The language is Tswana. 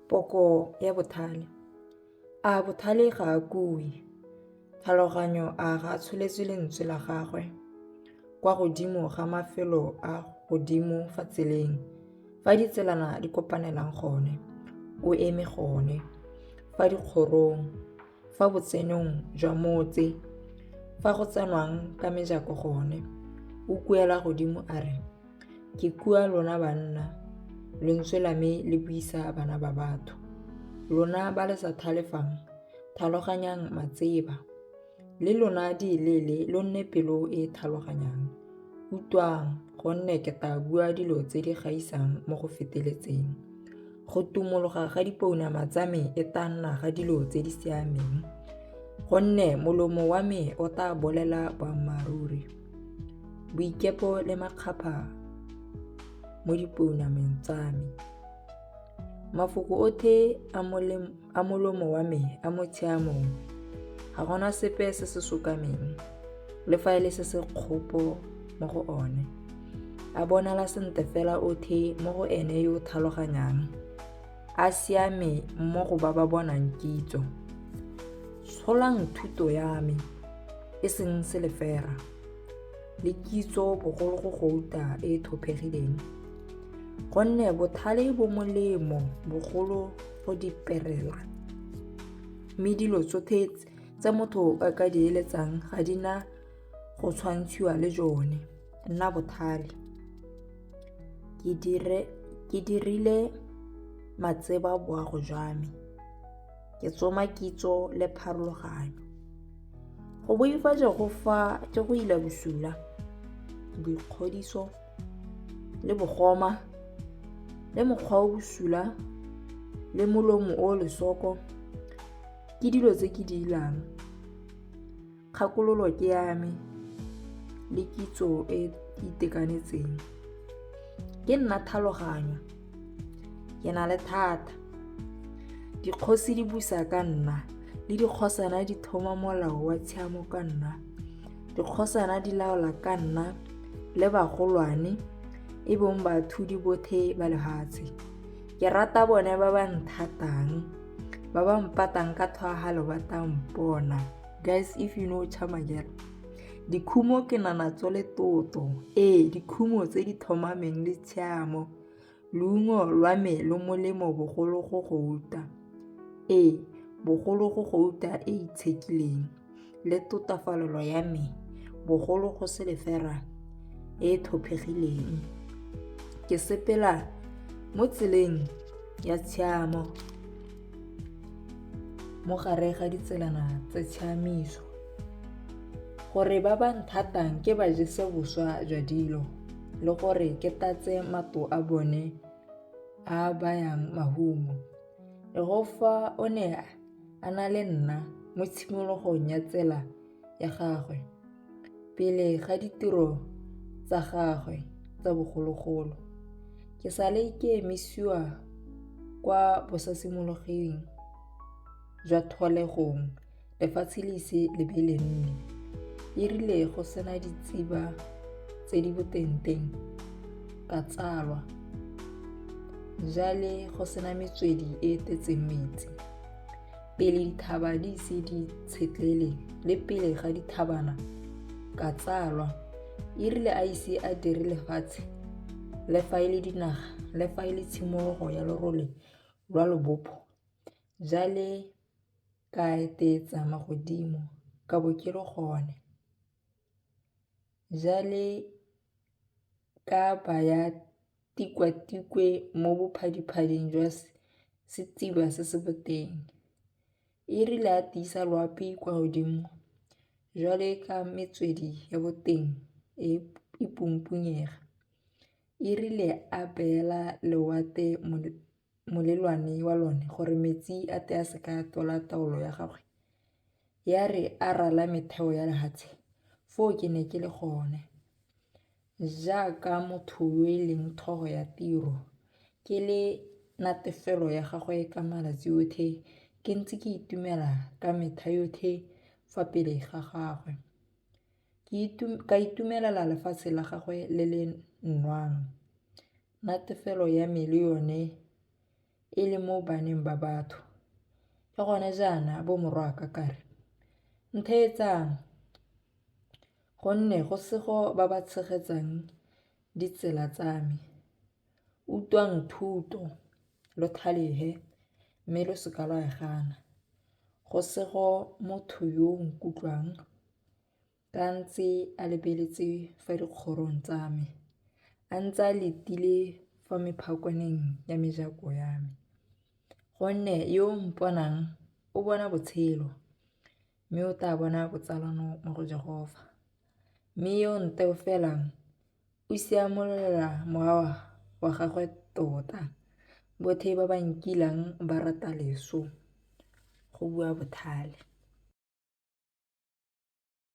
Poko ya bothale. A bothale ga a kue. Tlhaloganyo a ga a tsholetswe lentswe la gagwe kwa godimo ga mafelo a godimo fa tseleng. Fa ditselana di kopanelang gone, o eme gone. Fa dikgorong, fa botsenong jwa motse, fa go tsenwang ka mejako gone, o kuela godimo a re, ke kua lona banna, lentswe la me le buisa bana ba batho. Lona ba le sa thalefang, tlhaloganyang matseba. Le lona diilele lo nne pelo e tlhaloganyang. Utlwang, gonne ke tla bua dilo tse di gaisang mo go feteletseng. Go tumologa ga dipounama tsa me e tla nna ga dilo tse di siameng, gonne molomo wa me o tla bolela boammaruri. Boikepo le makgapha mo dipounameng tsa me. Mafoko otlhe a molomo wa me a mo tshiamong. Ga gona sepe se se sokameng, le fa e le se se kgopo mo go one. A bonala sentle fela otlhe mo go ene yo tlhaloganyang. A siame mo go ba ba bonang kitso. Tsholang thuto ya me, e seng selefera, le kitso bogolo go gouta e thopegileng. Gonne bothale bo molemo bogolo go di perela. Mme dilo tsotlhe tse motho a ka di eletsang ga di na go tshwantshiwa le jone. Nna bothale. Ke dirile matseba boago jwa me. Ke tsoma kitso le pharologanyo. Go boifa go fa ke go ila bosula, boikgodiso le bogoma, le mokgwa o bosula, le molomo o lesoko, ke dilo tse ke di ilang. Kgakololo ke ya me, le kitso e itekanetseng. Ke nna tlhaloganyo, ke na le thata. Dikgosi di busa ka nna, le dikgosana di thoma molao wa tshiamo ka nna. Dikgosana di laola ka nna, le bagolwane, e bong bathudi botlhe ba lefatshe. Ke rata bone ba ba nthatang, ba ba mpatang ka tlhoagalo ba tla mpona. Guys, if you know Chamagela. Dikhumo ke nana tsole toto. Dikhumo tse di thomameng le tshiamo. Leungo lwa me lo molemo bogolo go gouta. Bogolo go gouta e itshekileng. Le totafalelo ya me, bogolo go selefera e thopegileng. Ke sepela mo tseleng ya tshiamo, mo gare ga ditselana tsa tshiamiso. Gore ba ba nthatang ke ba jese boswa jwa dilo, le gore ke tatse mato a bone a bayang mahumo. Yehova o ne a na le nna mo tshimologong ya tsela ya gagwe, pele ga ditiro tsa gagwe tsa bogologolo. Ke sale ke emisiwa kwa bosasimologing jwa tholegong, lefatshe le ise le be le nne. E rile go sena ditsiba tse di botenteng ka tsalwa. Jale go sena metswedi e tetseng metsi. Pele dithaba di ise di tshetlele, le pele ga dithabana ka tsalwa. E rile a ise a dire lefatshe, le fa e le dinaga, le fa e le tshimologo ya lerole lwa lobopho. Jale ka etetsa magodimo, ka bo ke le gone. Jale ka baya tikwatikwe mo bophadiphading jwa setsiba se se boteng. E rile a tiisa loapi kwa godimo, jwale ka metswedi ya boteng e pumpunyega. E rile a beela lewate molelwane wa lone gore metsi a te a seka tola taolo ya gagwe. Ya re a rala metheo ya lehatshe, foo ke ne ke le gone. Jaaka motho yo e leng tlhogo ya tiro, ke le natefelo ya gagwe ka malatsi otlhe, ke ntse ke itumela ka metha yotlhe fa pele ga gagwe. Ka itumelela lefatshe la gagwe le le nnwang. Natefelo ya me le yone e le mo baneng ba batho. Ke gone jaana bo morwaka kare ntheetsang gonne go sego ba ba tshegetsang ditsela tsa me. Utlwang thuto lo thalehe mme lo seka lwa e gana. Go sego motho yo o nkutlwang ka ntse a lebeletse fa dikgorong tsa me, a ntse a letile fa mephakwaneng ya mejako ya me. Gonne yo o mponang o bona botshelo mme o tla bona botsalano mo go Jehova. Mme yo o nteofelang o siamolola mowa wa gagwe tota. Botlhe ba ba nkilang ba rata leso, go bua Bothale.